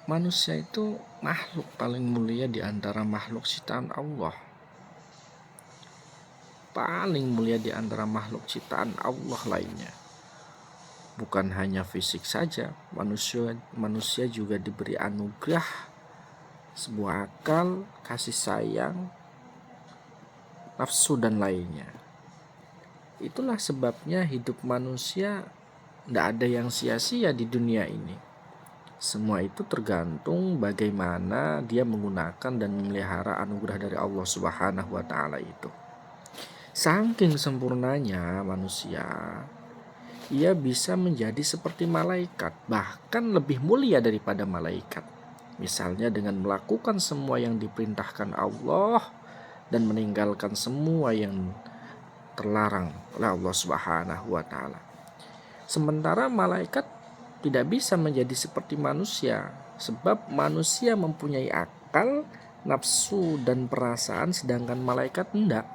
Manusia itu makhluk paling mulia di antara makhluk ciptaan Allah. Paling mulia di antara makhluk ciptaan Allah lainnya. Bukan hanya fisik saja, manusia juga diberi anugerah sebuah akal, kasih sayang, nafsu dan lainnya. Itulah sebabnya hidup manusia tidak ada yang sia-sia di dunia ini. Semua itu tergantung bagaimana dia menggunakan dan memelihara anugerah dari Allah Subhanahu wa Ta'ala itu. Saking sempurnanya manusia, ia bisa menjadi seperti malaikat, bahkan lebih mulia daripada malaikat. Misalnya dengan melakukan semua yang diperintahkan Allah dan meninggalkan semua yang terlarang oleh Allah Subhanahu wa Ta'ala. Sementara malaikat tidak bisa menjadi seperti manusia, sebab manusia mempunyai akal, nafsu dan perasaan, sedangkan malaikat tidak.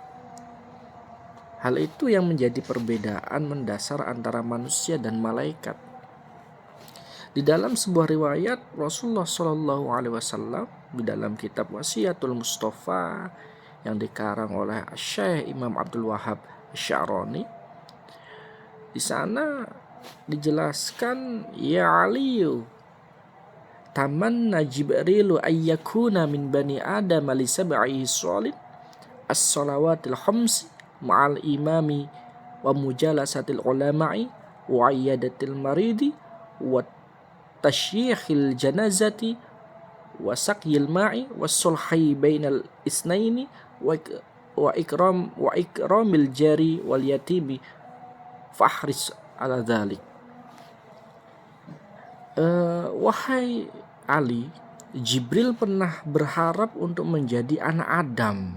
Hal itu yang menjadi perbedaan mendasar antara manusia dan malaikat. Di dalam sebuah riwayat Rasulullah SAW di dalam kitab Wasiyatul Mustafa yang dikarang oleh Syekh Imam Abdul Wahab Sya'rani, di sana dijelaskan, ya Aliyu, tamanna Jibrilu ayyakuna min bani Adam li sab'i sholin as-salawatil khamsi ma'al imami wa mujalasatil ulama'i wa iyadatil maridi wa tasyikhil janazati wa saqyil ma'i wa sulhi bainal isnaini wa ikramil jari wal yatimi fahris ala dhalik. Wahai Ali, Jibril pernah berharap untuk menjadi anak Adam,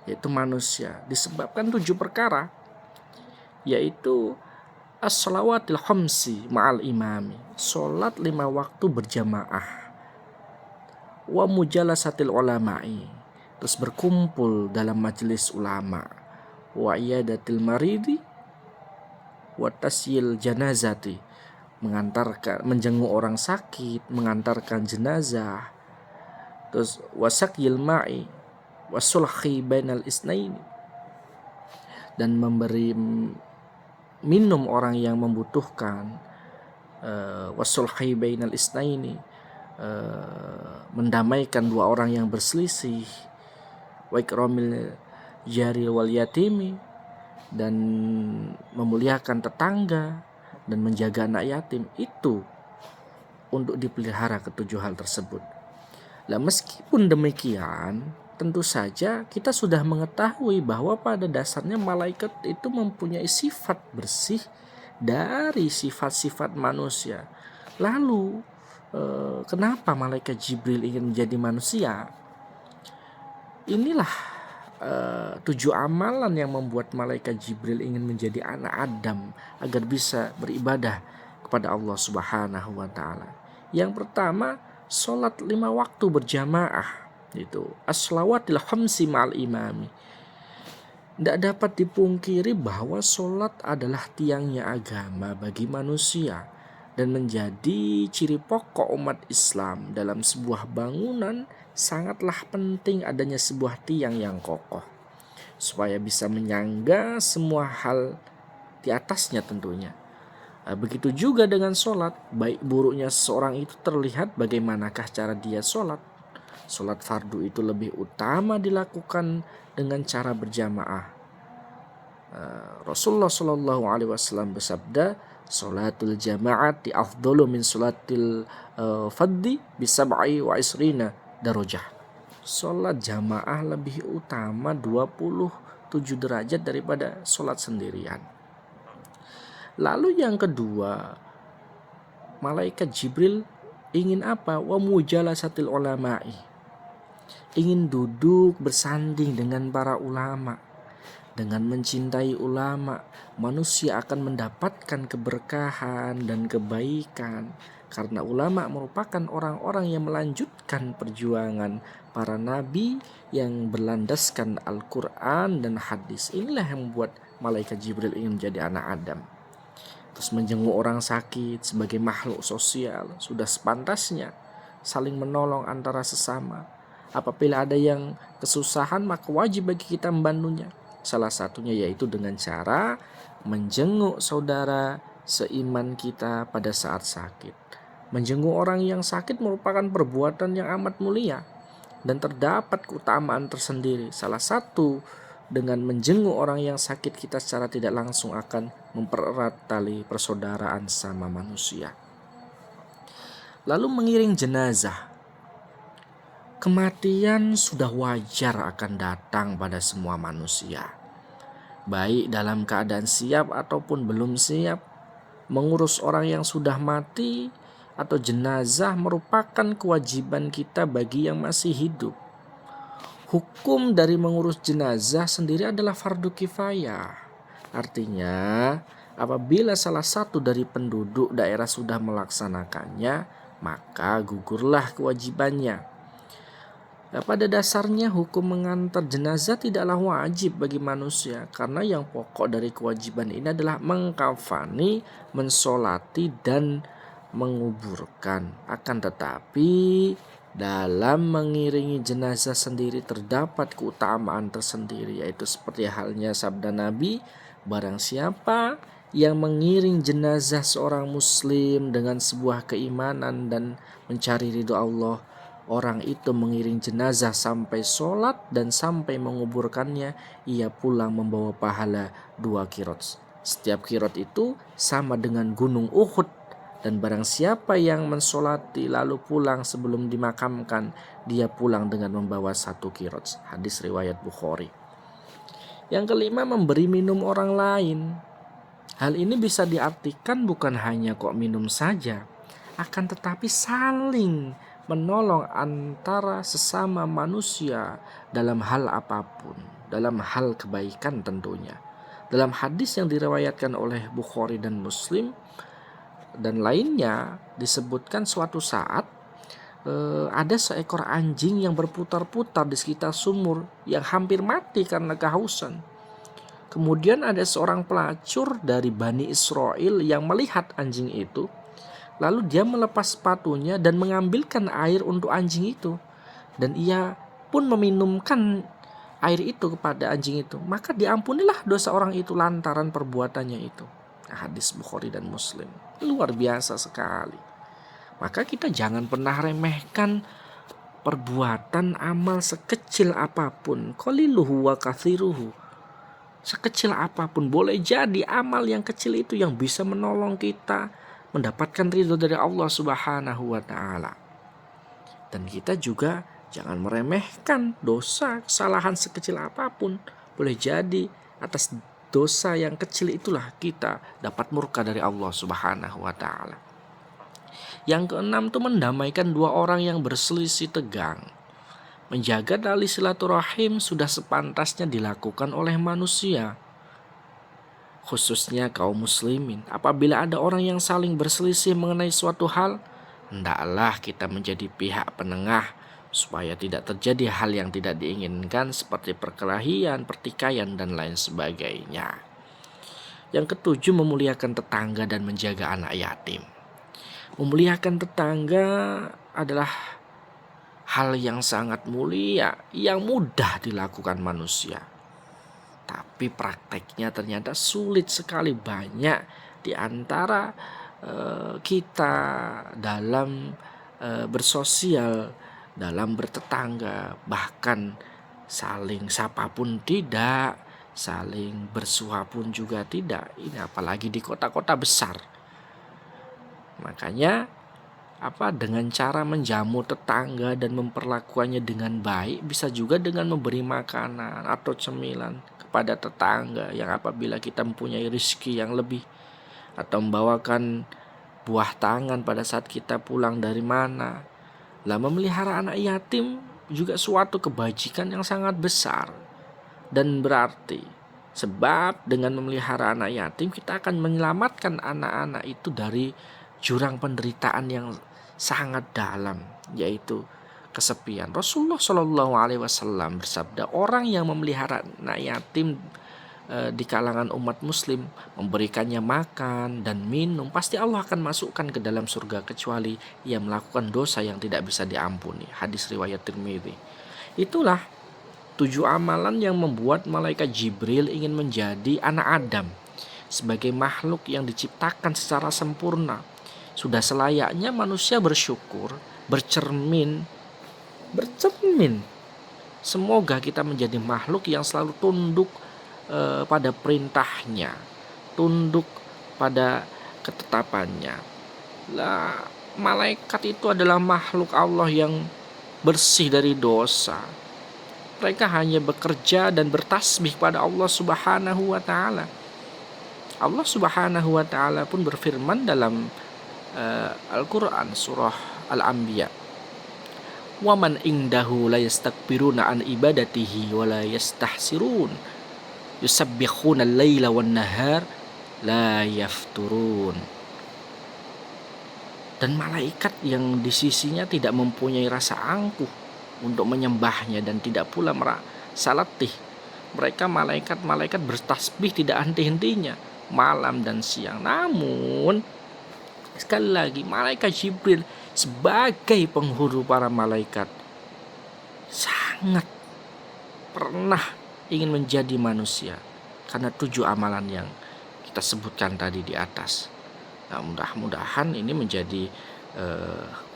yaitu manusia, disebabkan 7 perkara, yaitu as-salawatil khamsi ma'al imami, sholat 5 waktu berjamaah, wa mujalasatil ulama'i, terus berkumpul dalam majelis ulama, wa iyadatil maridi, wa tasyil janazati, menjenguk orang sakit, mengantarkan jenazah, terus wasakyil ma'i wasulhi bainal isnaini, dan memberi minum orang yang membutuhkan, wasulhi bainal isnaini, mendamaikan 2 orang yang berselisih, wa ikramil jari wal yatimi, dan memuliakan tetangga dan menjaga anak yatim. Itu untuk dipelihara ke-7 hal tersebut. Nah, meskipun demikian, tentu saja kita sudah mengetahui bahwa pada dasarnya malaikat itu mempunyai sifat bersih dari sifat-sifat manusia. Lalu kenapa malaikat Jibril ingin menjadi manusia? Inilah 7 amalan yang membuat malaikat Jibril ingin menjadi anak Adam agar bisa beribadah kepada Allah Subhanahu wa Ta'ala. Yang pertama, sholat 5 waktu berjamaah, itu as-salawatil khamsi ma'al imami. Tidak dapat dipungkiri bahwa sholat adalah tiangnya agama bagi manusia dan menjadi ciri pokok umat Islam. Dalam sebuah bangunan sangatlah penting adanya sebuah tiang yang kokoh supaya bisa menyangga semua hal di atasnya tentunya. Begitu juga dengan sholat, baik buruknya seseorang itu terlihat bagaimanakah cara dia sholat. Sholat fardu itu lebih utama dilakukan dengan cara berjamaah. Rasulullah SAW bersabda, sholatul jama'ati afdalu min sholatil faddi bisab'i wa isrina darajah. Sholat jamaah lebih utama 27 derajat daripada sholat sendirian. Lalu yang kedua, malaikat Jibril ingin apa? Wa mujalasatil ulama'i, ingin duduk bersanding dengan para ulama. Dengan mencintai ulama, manusia akan mendapatkan keberkahan dan kebaikan, karena ulama merupakan orang-orang yang melanjutkan perjuangan para nabi yang berlandaskan Al-Quran dan hadis. Inilah yang membuat malaikat Jibril ingin menjadi anak Adam. Terus menjenguk orang sakit sebagai makhluk sosial, sudah sepantasnya saling menolong antara sesama. Apabila ada yang kesusahan, maka wajib bagi kita membantunya. Salah satunya yaitu dengan cara menjenguk saudara seiman kita pada saat sakit. Menjenguk orang yang sakit merupakan perbuatan yang amat mulia dan terdapat keutamaan tersendiri. Salah satu, dengan menjenguk orang yang sakit, kita secara tidak langsung akan mempererat tali persaudaraan sama manusia. Lalu mengiring jenazah. Kematian sudah wajar akan datang pada semua manusia, baik dalam keadaan siap ataupun belum siap. Mengurus orang yang sudah mati atau jenazah merupakan kewajiban kita bagi yang masih hidup. Hukum dari mengurus jenazah sendiri adalah fardu kifayah. Artinya, apabila salah satu dari penduduk daerah sudah melaksanakannya, maka gugurlah kewajibannya. Pada dasarnya hukum mengantar jenazah tidaklah wajib bagi manusia, karena yang pokok dari kewajiban ini adalah mengkafani, mensolati, dan menguburkan. Akan tetapi dalam mengiringi jenazah sendiri terdapat keutamaan tersendiri, yaitu seperti halnya sabda Nabi, barang siapa yang mengiring jenazah seorang muslim dengan sebuah keimanan dan mencari ridho Allah, orang itu mengiring jenazah sampai sholat dan sampai menguburkannya, ia pulang membawa pahala 2 qirot. Setiap qirot itu sama dengan gunung Uhud. Dan barang siapa yang mensolati lalu pulang sebelum dimakamkan, dia pulang dengan membawa 1 qirot. Hadis riwayat Bukhari. Yang kelima, memberi minum orang lain. Hal ini bisa diartikan bukan hanya kok minum saja, akan tetapi saling menolong antara sesama manusia dalam hal apapun, dalam hal kebaikan tentunya. Dalam hadis yang diriwayatkan oleh Bukhari dan Muslim dan lainnya, disebutkan suatu saat ada seekor anjing yang berputar-putar di sekitar sumur yang hampir mati karena kehausan. Kemudian ada seorang pelacur dari Bani Israel yang melihat anjing itu. Lalu dia melepas sepatunya dan mengambilkan air untuk anjing itu. Dan ia pun meminumkan air itu kepada anjing itu. Maka diampunilah dosa orang itu lantaran perbuatannya itu. Hadis Bukhari dan Muslim. Luar biasa sekali. Maka kita jangan pernah remehkan perbuatan amal sekecil apapun. Qaliluhu wa kathiruhu. Sekecil apapun, boleh jadi amal yang kecil itu yang bisa menolong kita mendapatkan ridho dari Allah Subhanahu wa ta'ala. Dan kita juga jangan meremehkan dosa, kesalahan sekecil apapun. Boleh jadi atas dosa yang kecil itulah kita dapat murka dari Allah Subhanahu wa ta'ala. Yang keenam itu mendamaikan 2 orang yang berselisih tegang. Menjaga tali silaturahim sudah sepantasnya dilakukan oleh manusia, khususnya kaum muslimin. Apabila ada orang yang saling berselisih mengenai suatu hal, hendaklah kita menjadi pihak penengah supaya tidak terjadi hal yang tidak diinginkan seperti perkelahian, pertikaian, dan lain sebagainya. Yang ketujuh, memuliakan tetangga dan menjaga anak yatim. Memuliakan tetangga adalah hal yang sangat mulia, yang mudah dilakukan manusia. Tapi prakteknya ternyata sulit sekali. Banyak di antara kita dalam bersosial, dalam bertetangga, bahkan saling sapa pun tidak, saling bersuah pun juga tidak. Ini apalagi di kota-kota besar. Makanya dengan cara menjamu tetangga dan memperlakukannya dengan baik, bisa juga dengan memberi makanan atau cemilan kepada tetangga yang apabila kita mempunyai rezeki yang lebih, atau membawakan buah tangan pada saat kita pulang dari mana. Lah, memelihara anak yatim juga suatu kebajikan yang sangat besar dan berarti, sebab dengan memelihara anak yatim kita akan menyelamatkan anak-anak itu dari jurang penderitaan yang sangat dalam, yaitu kesepian. Rasulullah SAW bersabda, orang yang memelihara anak yatim di kalangan umat muslim, memberikannya makan dan minum, pasti Allah akan masukkan ke dalam surga kecuali ia melakukan dosa yang tidak bisa diampuni. Hadis riwayat Tirmidzi. Itulah 7 amalan yang membuat malaikat Jibril ingin menjadi anak Adam sebagai makhluk yang diciptakan secara sempurna. Sudah selayaknya manusia bersyukur, bercermin. Semoga kita menjadi makhluk yang selalu tunduk pada perintahnya, tunduk pada ketetapannya. Lah, malaikat itu adalah makhluk Allah yang bersih dari dosa. Mereka hanya bekerja dan bertasbih pada Allah Subhanahu wa taala. Allah Subhanahu wa taala pun berfirman dalam Al-Qur'an surah Al-Anbiya, "Wa man indahu la yastakbiruna an ibadatihi wa la yastahsirun yusabbihuna al-laila wan nahar la yafturun." Dan malaikat yang di sisinya tidak mempunyai rasa angkuh untuk menyembahnya dan tidak pula merasa letih. Mereka malaikat bertasbih tidak henti-hentinya malam dan siang. Namun sekali lagi, malaikat Jibril sebagai penghulu para malaikat sangat pernah ingin menjadi manusia karena 7 amalan yang kita sebutkan tadi di atas. Nah, mudah-mudahan ini menjadi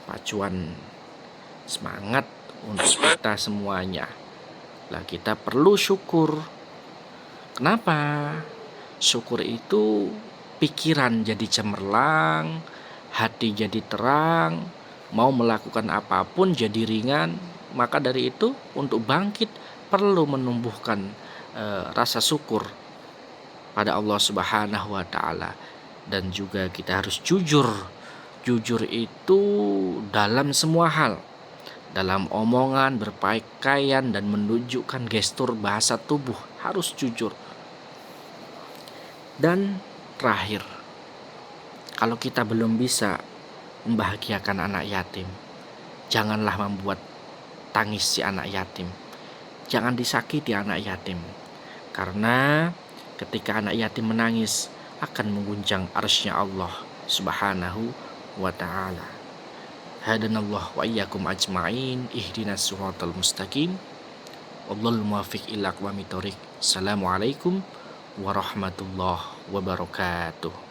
pacuan semangat untuk kita semuanya. Lah, kita perlu syukur. Kenapa? Syukur itu pikiran jadi cemerlang, hati jadi terang, mau melakukan apapun jadi ringan. Maka dari itu, untuk bangkit perlu menumbuhkan rasa syukur pada Allah Subhanahu wa taala. Dan juga kita harus jujur. Jujur itu dalam semua hal. Dalam omongan, berpakaian, dan menunjukkan gestur bahasa tubuh harus jujur. Dan terakhir, kalau kita belum bisa membahagiakan anak yatim, janganlah membuat tangis si anak yatim. Jangan disakiti anak yatim, karena ketika anak yatim menangis akan mengguncang arsy-Nya Allah Subhanahu wa ta'ala. Hadanallah wa iyyakum ajma'in, ihdinas siratal mustaqim, wallahul muwaffiq ila aqwamit thoriq. Assalamualaikum warahmatullahi wabarakatuh.